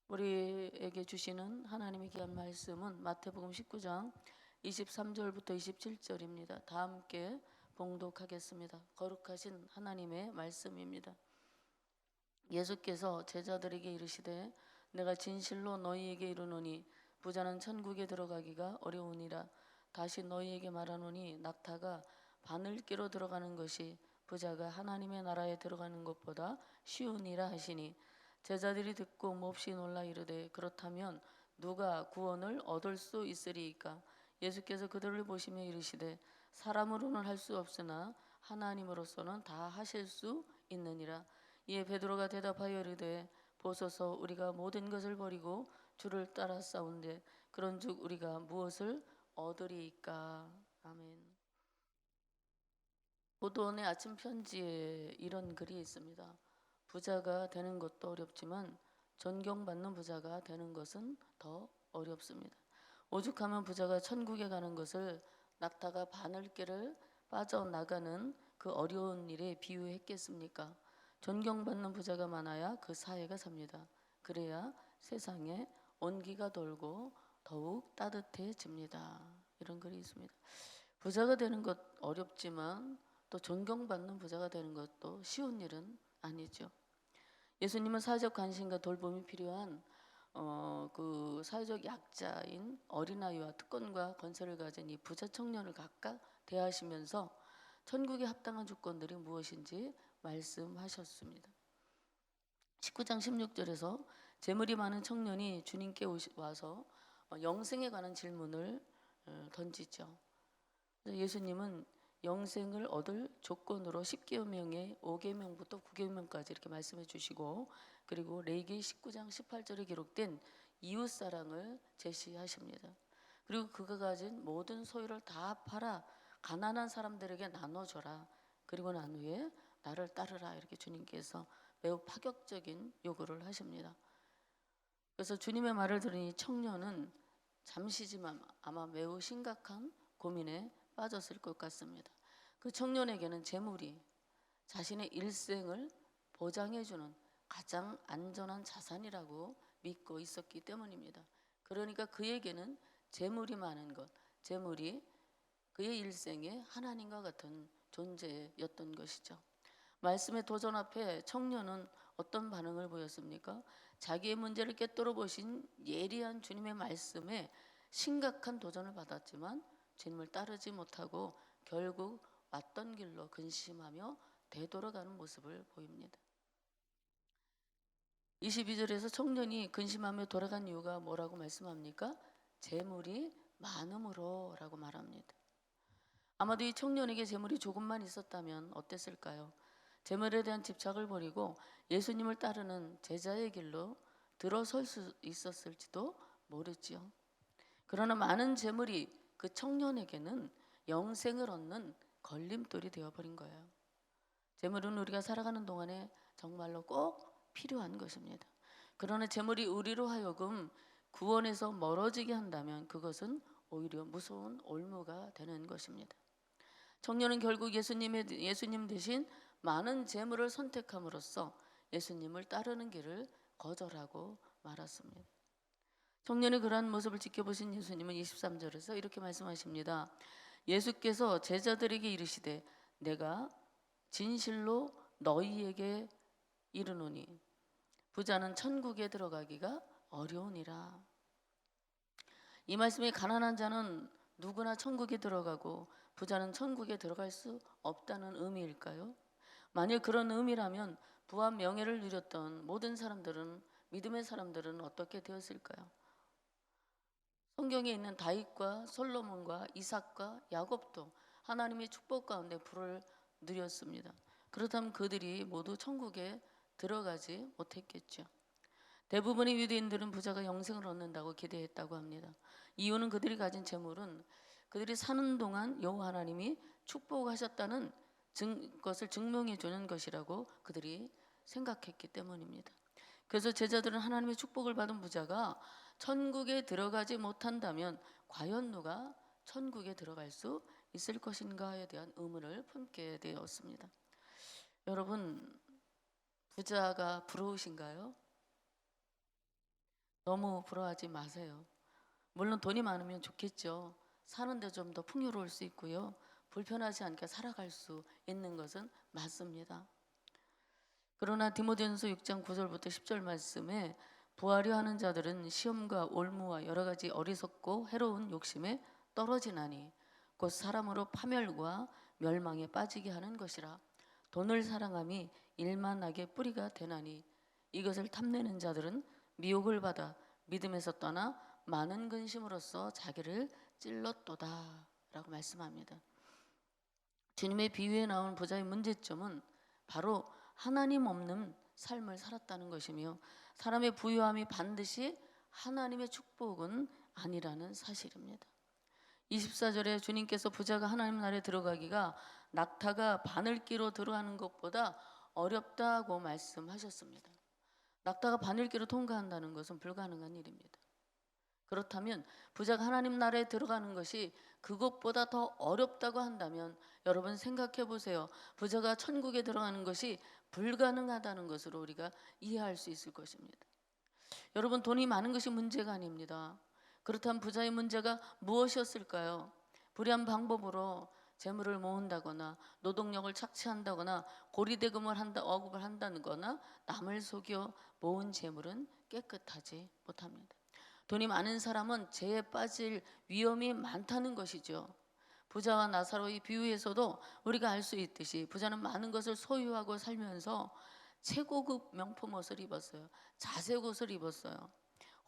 우리에게 주시는 하나님의 귀한 말씀은 마태복음 19장 23절부터 27절입니다. 다 함께 봉독하겠습니다. 거룩하신 하나님의 말씀입니다. 예수께서 제자들에게 이르시되 내가 진실로 너희에게 이르노니 부자는 천국에 들어가기가 어려우니라. 다시 너희에게 말하노니 낙타가 바늘기로 들어가는 것이 부자가 하나님의 나라에 들어가는 것보다 쉬우니라 하시니 제자들이 듣고 몹시 놀라 이르되 그렇다면 누가 구원을 얻을 수 있으리이까. 예수께서 그들을 보시며 이르시되 사람으로는 할 수 없으나 하나님으로서는 다 하실 수 있느니라. 이에 베드로가 대답하여 이르되 보소서 우리가 모든 것을 버리고 주를 따라 싸운데 그런즉 우리가 무엇을 얻으리이까. 아멘. 고도원의 아침 편지에 이런 글이 있습니다. 부자가 되는 것도 어렵지만 존경받는 부자가 되는 것은 더 어렵습니다. 오죽하면 부자가 천국에 가는 것을 낙타가 바늘길을 빠져나가는 그 어려운 일에 비유했겠습니까? 존경받는 부자가 많아야 그 사회가 삽니다. 그래야 세상에 온기가 돌고 더욱 따뜻해집니다. 이런 글이 있습니다. 부자가 되는 것 어렵지만 또 존경받는 부자가 되는 것도 쉬운 일은 아니죠. 예수님은 사회적 관심과 돌봄이 필요한 그 사회적 약자인 어린아이와 특권과 건설을 가진 이 부자 청년을 각각 대하시면서 천국에 합당한 조건들이 무엇인지 말씀하셨습니다. 19장 16절에서 재물이 많은 청년이 주님께 와서 영생에 관한 질문을 던지죠. 예수님은 영생을 얻을 조건으로 10계명의 5계명부터 9계명까지 이렇게 말씀해 주시고, 그리고 레위기 19장 18절에 기록된 이웃사랑을 제시하십니다. 그리고 그가 가진 모든 소유를 다 팔아 가난한 사람들에게 나눠줘라. 그리고 난 후에 나를 따르라. 이렇게 주님께서 매우 파격적인 요구를 하십니다. 그래서 주님의 말을 들으니 청년은 잠시지만 아마 매우 심각한 고민에 빠졌을 것 같습니다. 그 청년에게는 재물이 자신의 일생을 보장해주는 가장 안전한 자산이라고 믿고 있었기 때문입니다. 그러니까 그에게는 재물이 많은 것, 재물이 그의 일생에 하나님과 같은 존재였던 것이죠. 말씀의 도전 앞에 청년은 어떤 반응을 보였습니까? 자기의 문제를 꿰뚫어 보신 예리한 주님의 말씀에 심각한 도전을 받았지만 주님을 따르지 못하고 결국 왔던 길로 근심하며 되돌아가는 모습을 보입니다. 22절에서 청년이 근심하며 돌아간 이유가 뭐라고 말씀합니까? 재물이 많음으로 라고 말합니다. 아마도 이 청년에게 재물이 조금만 있었다면 어땠을까요? 재물에 대한 집착을 버리고 예수님을 따르는 제자의 길로 들어설 수 있었을지도 모르지요. 그러나 많은 재물이 그 청년에게는 영생을 얻는 걸림돌이 되어버린 거예요. 재물은 우리가 살아가는 동안에 정말로 꼭 필요한 것입니다. 그러나 재물이 우리로 하여금 구원에서 멀어지게 한다면 그것은 오히려 무서운 올무가 되는 것입니다. 청년은 결국 예수님 대신 많은 재물을 선택함으로써 예수님을 따르는 길을 거절하고 말았습니다. 청년의 그러한 모습을 지켜보신 예수님은 23절에서 이렇게 말씀하십니다. 예수께서 제자들에게 이르시되 내가 진실로 너희에게 이르노니 부자는 천국에 들어가기가 어려우니라. 이 말씀에 가난한 자는 누구나 천국에 들어가고 부자는 천국에 들어갈 수 없다는 의미일까요? 만일 그런 의미라면 부와 명예를 누렸던 모든 사람들은, 믿음의 사람들은 어떻게 되었을까요? 성경에 있는 다윗과 솔로몬과 이삭과 야곱도 하나님의 축복 가운데 부를 누렸습니다. 그렇다면 그들이 모두 천국에 들어가지 못했겠죠. 대부분의 유대인들은 부자가 영생을 얻는다고 기대했다고 합니다. 이유는 그들이 가진 재물은 그들이 사는 동안 여호와 하나님이 축복하셨다는 것을 증명해 주는 것이라고 그들이 생각했기 때문입니다. 그래서 제자들은 하나님의 축복을 받은 부자가 천국에 들어가지 못한다면 과연 누가 천국에 들어갈 수 있을 것인가에 대한 의문을 품게 되었습니다. 여러분, 부자가 부러우신가요? 너무 부러워하지 마세요. 물론 돈이 많으면 좋겠죠. 사는데 좀 더 풍요로울 수 있고요. 불편하지 않게 살아갈 수 있는 것은 맞습니다. 그러나 디모데전서 6장 9절부터 10절 말씀에 부하려 하는 자들은 시험과 올무와 여러 가지 어리석고 해로운 욕심에 떨어지나니 곧 사람으로 파멸과 멸망에 빠지게 하는 것이라. 돈을 사랑함이 일만하게 뿌리가 되나니 이것을 탐내는 자들은 미혹을 받아 믿음에서 떠나 많은 근심으로써 자기를 찔렀도다 라고 말씀합니다. 주님의 비유에 나온 부자의 문제점은 바로 하나님 없는 삶을 살았다는 것이며, 사람의 부유함이 반드시 하나님의 축복은 아니라는 사실입니다. 24절에 주님께서 부자가 하나님 나라에 들어가기가 낙타가 바늘기로 들어가는 것보다 어렵다고 말씀하셨습니다. 낙타가 바늘기로 통과한다는 것은 불가능한 일입니다. 그렇다면 부자가 하나님 나라에 들어가는 것이 그것보다 더 어렵다고 한다면 여러분 생각해 보세요. 부자가 천국에 들어가는 것이 불가능하다는 것으로 우리가 이해할 수 있을 것입니다. 여러분, 돈이 많은 것이 문제가 아닙니다. 그렇다면 부자의 문제가 무엇이었을까요? 불의한 방법으로 재물을 모은다거나 노동력을 착취한다거나 고리대금을 억압을 한다거나 남을 속여 모은 재물은 깨끗하지 못합니다. 돈이 많은 사람은 죄에 빠질 위험이 많다는 것이죠. 부자와 나사로의 비유에서도 우리가 알 수 있듯이 부자는 많은 것을 소유하고 살면서 최고급 명품 옷을 입었어요. 자색 옷을 입었어요.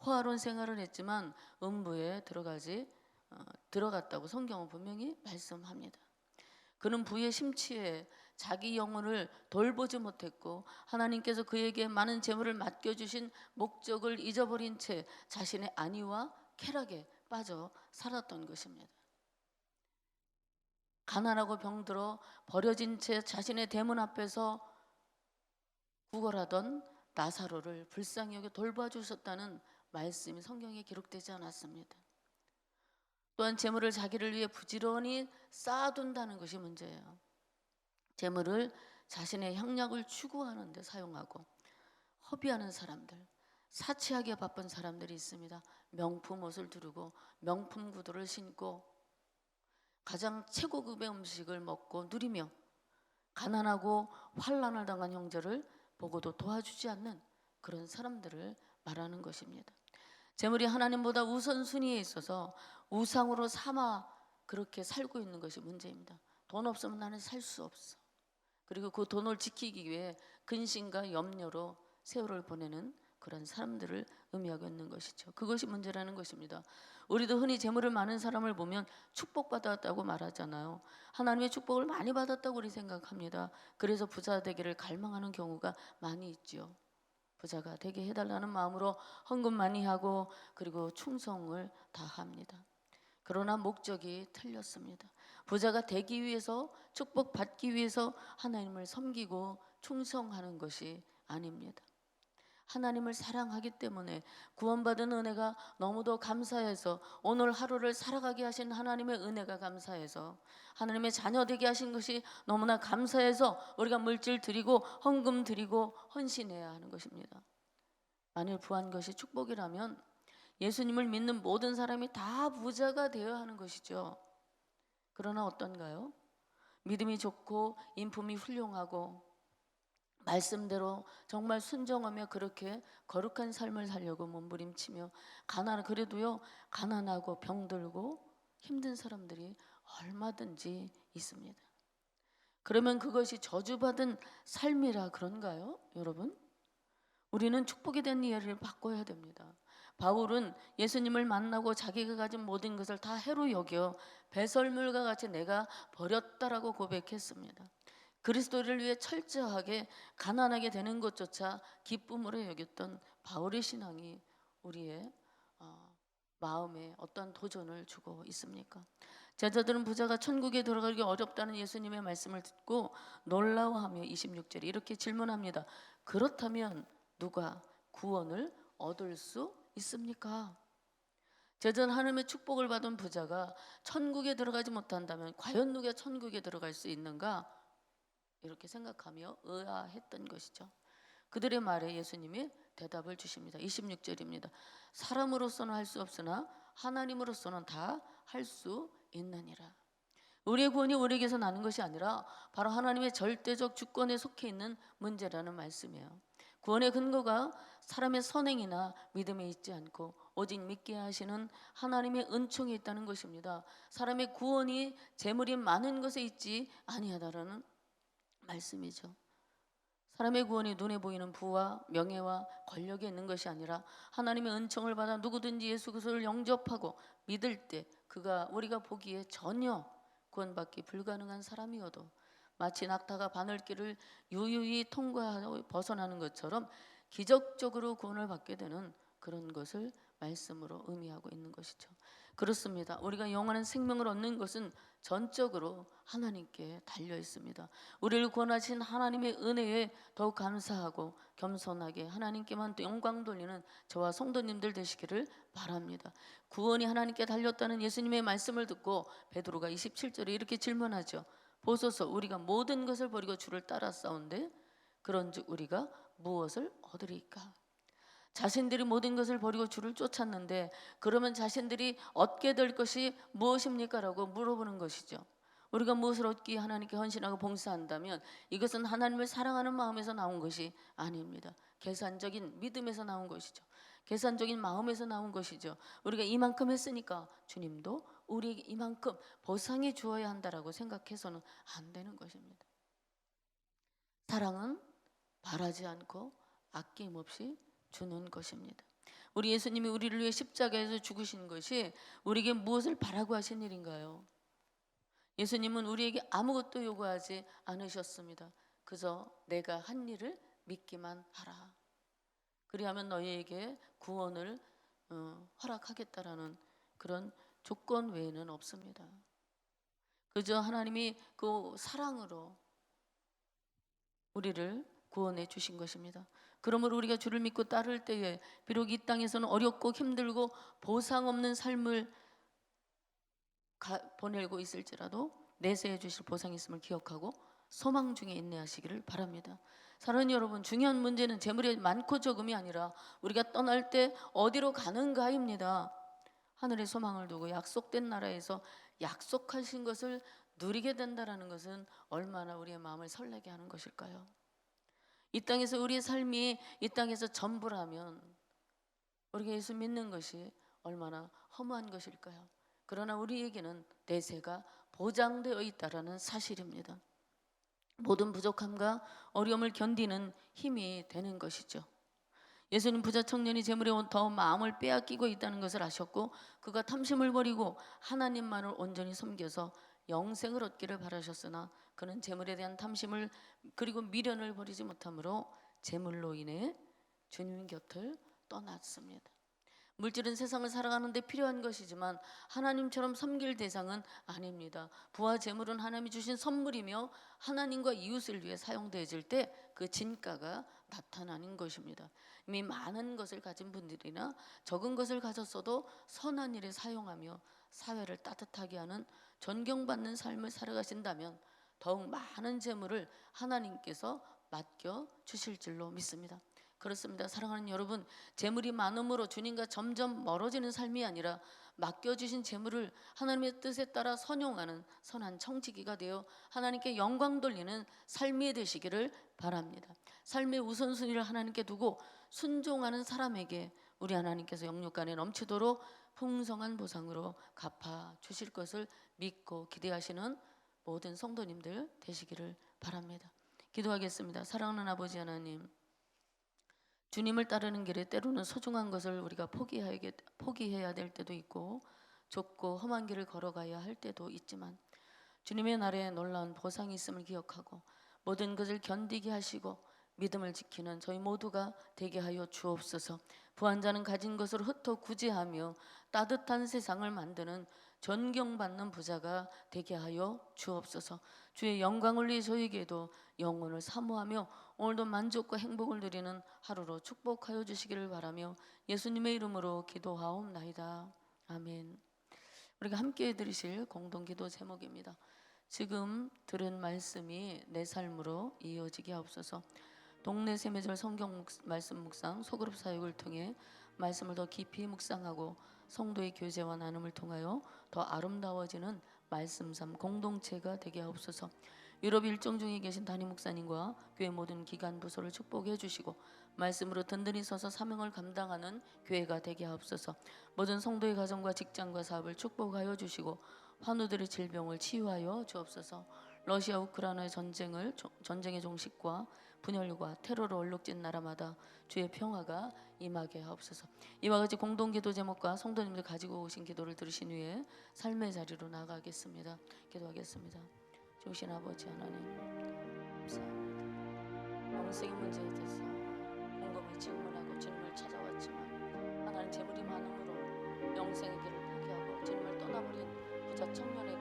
호화로운 생활을 했지만 음부에 들어갔다고 성경은 분명히 말씀합니다. 그는 부의 심취에 자기 영혼을 돌보지 못했고 하나님께서 그에게 많은 재물을 맡겨주신 목적을 잊어버린 채 자신의 안위와 쾌락에 빠져 살았던 것입니다. 가난하고 병들어 버려진 채 자신의 대문 앞에서 구걸하던 나사로를 불쌍히 여겨 돌봐주셨다는 말씀이 성경에 기록되지 않았습니다. 또한 재물을 자기를 위해 부지런히 쌓아둔다는 것이 문제예요. 재물을 자신의 향락을 추구하는 데 사용하고 허비하는 사람들, 사치하기에 바쁜 사람들이 있습니다. 명품 옷을 두르고 명품 구두를 신고 가장 최고급의 음식을 먹고 누리며 가난하고 환난을 당한 형제를 보고도 도와주지 않는 그런 사람들을 말하는 것입니다. 재물이 하나님보다 우선순위에 있어서 우상으로 삼아 그렇게 살고 있는 것이 문제입니다. 돈 없으면 나는 살 수 없어. 그리고 그 돈을 지키기 위해 근심과 염려로 세월을 보내는 그런 사람들을 의미하고 있는 것이죠. 그것이 문제라는 것입니다. 우리도 흔히 재물을 많은 사람을 보면 축복받았다고 말하잖아요. 하나님의 축복을 많이 받았다고 우리 생각합니다. 그래서 부자 되기를 갈망하는 경우가 많이 있죠. 부자가 되게 해달라는 마음으로 헌금 많이 하고 그리고 충성을 다합니다. 그러나 목적이 틀렸습니다. 부자가 되기 위해서, 축복받기 위해서 하나님을 섬기고 충성하는 것이 아닙니다. 하나님을 사랑하기 때문에 구원받은 은혜가 너무도 감사해서 오늘 하루를 살아가게 하신 하나님의 은혜가 감사해서 하나님의 자녀 되게 하신 것이 너무나 감사해서 우리가 물질 드리고 헌금 드리고 헌신해야 하는 것입니다. 만일 부한 것이 축복이라면 예수님을 믿는 모든 사람이 다 부자가 되어야 하는 것이죠. 그러나 어떤가요? 믿음이 좋고 인품이 훌륭하고 말씀대로 정말 순종하며 그렇게 거룩한 삶을 살려고 몸부림치며 그래도요 가난하고 병들고 힘든 사람들이 얼마든지 있습니다. 그러면 그것이 저주받은 삶이라 그런가요, 여러분? 우리는 축복이 된 이해를 바꿔야 됩니다. 바울은 예수님을 만나고 자기가 가진 모든 것을 다 해로 여겨 배설물과 같이 내가 버렸다라고 고백했습니다. 그리스도를 위해 철저하게 가난하게 되는 것조차 기쁨으로 여겼던 바울의 신앙이 우리의 마음에 어떤 도전을 주고 있습니까? 제자들은 부자가 천국에 들어가기 어렵다는 예수님의 말씀을 듣고 놀라워하며 26절에 이렇게 질문합니다. 그렇다면 누가 구원을 얻을 수 있습니까? 제전 하나님의 축복을 받은 부자가 천국에 들어가지 못한다면 과연 누가 천국에 들어갈 수 있는가? 이렇게 생각하며 의아했던 것이죠. 그들의 말에 예수님이 대답을 주십니다. 26절입니다. 사람으로서는 할 수 없으나 하나님으로서는 다 할 수 있느니라. 우리의 구원이 우리에게서 나는 것이 아니라 바로 하나님의 절대적 주권에 속해 있는 문제라는 말씀이에요. 구원의 근거가 사람의 선행이나 믿음에 있지 않고 오직 믿게 하시는 하나님의 은총이 있다는 것입니다. 사람의 구원이 재물이 많은 것에 있지 아니하다라는 말씀이죠. 사람의 구원이 눈에 보이는 부와 명예와 권력에 있는 것이 아니라 하나님의 은총을 받아 누구든지 예수 그리스도를 영접하고 믿을 때 그가 우리가 보기에 전혀 구원받기 불가능한 사람이어도 마치 낙타가 바늘길을 유유히 통과하고 벗어나는 것처럼 기적적으로 구원을 받게 되는 그런 것을 말씀으로 의미하고 있는 것이죠. 그렇습니다. 우리가 영원한 생명을 얻는 것은 전적으로 하나님께 달려 있습니다. 우리를 구원하신 하나님의 은혜에 더욱 감사하고 겸손하게 하나님께만 영광 돌리는 저와 성도님들 되시기를 바랍니다. 구원이 하나님께 달렸다는 예수님의 말씀을 듣고 베드로가 27절에 이렇게 질문하죠. 보소서 우리가 모든 것을 버리고 주를 따라 싸운데 그런즉 우리가 무엇을 얻으리까? 자신들이 모든 것을 버리고 주를 쫓았는데 그러면 자신들이 얻게 될 것이 무엇입니까? 라고 물어보는 것이죠. 우리가 무엇을 얻기에 하나님께 헌신하고 봉사한다면 이것은 하나님을 사랑하는 마음에서 나온 것이 아닙니다. 계산적인 믿음에서 나온 것이죠. 계산적인 마음에서 나온 것이죠. 우리가 이만큼 했으니까 주님도 우리에게 이만큼 보상해 주어야 한다라고 생각해서는 안 되는 것입니다. 사랑은 바라지 않고 아낌없이 주는 것입니다. 우리 예수님이 우리를 위해 십자가에서 죽으신 것이 우리에게 무엇을 바라고 하신 일인가요? 예수님은 우리에게 아무것도 요구하지 않으셨습니다. 그저 내가 한 일을 믿기만 하라. 그리하면 너희에게 구원을 허락하겠다라는 그런 조건 외에는 없습니다. 그저 하나님이 그 사랑으로 우리를 구원해 주신 것입니다. 그러므로 우리가 주를 믿고 따를 때에 비록 이 땅에서는 어렵고 힘들고 보상 없는 삶을 보내고 있을지라도 내세해 주실 보상이 있음을 기억하고 소망 중에 인내하시기를 바랍니다. 사랑하는 여러분, 중요한 문제는 재물이 많고 적음이 아니라 우리가 떠날 때 어디로 가는가입니다. 하늘의 소망을 두고 약속된 나라에서 약속하신 것을 누리게 된다는 것은 얼마나 우리의 마음을 설레게 하는 것일까요? 이 땅에서 우리의 삶이 이 땅에서 전부라면 우리가 예수 믿는 것이 얼마나 허무한 것일까요? 그러나 우리에게는 내세가 보장되어 있다는 사실입니다. 모든 부족함과 어려움을 견디는 힘이 되는 것이죠. 예수님 부자 청년이 재물에 더 마음을 빼앗기고 있다는 것을 아셨고 그가 탐심을 버리고 하나님만을 온전히 섬겨서 영생을 얻기를 바라셨으나 그는 재물에 대한 탐심을 그리고 미련을 버리지 못함으로 재물로 인해 주님 곁을 떠났습니다. 물질은 세상을 살아가는 데 필요한 것이지만 하나님처럼 섬길 대상은 아닙니다. 부와 재물은 하나님이 주신 선물이며 하나님과 이웃을 위해 사용되어질 때 그 진가가 나타나는 것입니다. 이미 많은 것을 가진 분들이나 적은 것을 가졌어도 선한 일에 사용하며 사회를 따뜻하게 하는 존경받는 삶을 살아가신다면 더욱 많은 재물을 하나님께서 맡겨 주실 줄로 믿습니다. 그렇습니다. 사랑하는 여러분, 재물이 많음으로 주님과 점점 멀어지는 삶이 아니라 맡겨주신 재물을 하나님의 뜻에 따라 선용하는 선한 청지기가 되어 하나님께 영광 돌리는 삶이 되시기를 바랍니다. 삶의 우선순위를 하나님께 두고 순종하는 사람에게 우리 하나님께서 영육간에 넘치도록 풍성한 보상으로 갚아 주실 것을 믿고 기대하시는 모든 성도님들 되시기를 바랍니다. 기도하겠습니다. 사랑하는 아버지 하나님, 주님을 따르는 길에 때로는 소중한 것을 우리가 포기해야 될 때도 있고 좁고 험한 길을 걸어가야 할 때도 있지만 주님의 날에 놀라운 보상이 있음을 기억하고 모든 것을 견디게 하시고 믿음을 지키는 저희 모두가 되게 하여 주옵소서. 부한 자는 가진 것으로 흩어 구제하며 따뜻한 세상을 만드는 존경받는 부자가 되게 하여 주옵소서. 주의 영광을 위해 저에게도 영혼을 사모하며 오늘도 만족과 행복을 누리는 하루로 축복하여 주시기를 바라며 예수님의 이름으로 기도하옵나이다. 아멘. 우리가 함께 들으실 공동기도 제목입니다. 지금 들은 말씀이 내 삶으로 이어지게 하옵소서. 동네 세매절 성경 말씀 묵상 소그룹 사역을 통해 말씀을 더 깊이 묵상하고 성도의 교제와 나눔을 통하여 더 아름다워지는 말씀 삶 공동체가 되게 하옵소서. 유럽 일정 중에 계신 담임 목사님과 교회 모든 기관 부서를 축복해 주시고 말씀으로 든든히 서서 사명을 감당하는 교회가 되게 하옵소서. 모든 성도의 가정과 직장과 사업을 축복하여 주시고 환우들의 질병을 치유하여 주옵소서. 러시아 우크라이나의 전쟁의 종식과 분열과 테러로 얼룩진 나라마다 주의 평화가 임하게 하옵소서. 이와 같이 공동기도 제목과 성도님들 가지고 오신 기도를 들으신 후에 삶의 자리로 나가겠습니다. 기도하겠습니다. 좋으신 아버지 하나님 감사합니다. 영생의 문제에 대해서 곰곰이 질문하고 주님을 찾아왔지만 하나님 재물이 많음으로 영생의 길을 포기하고 주님을 떠나버린 부자 청년의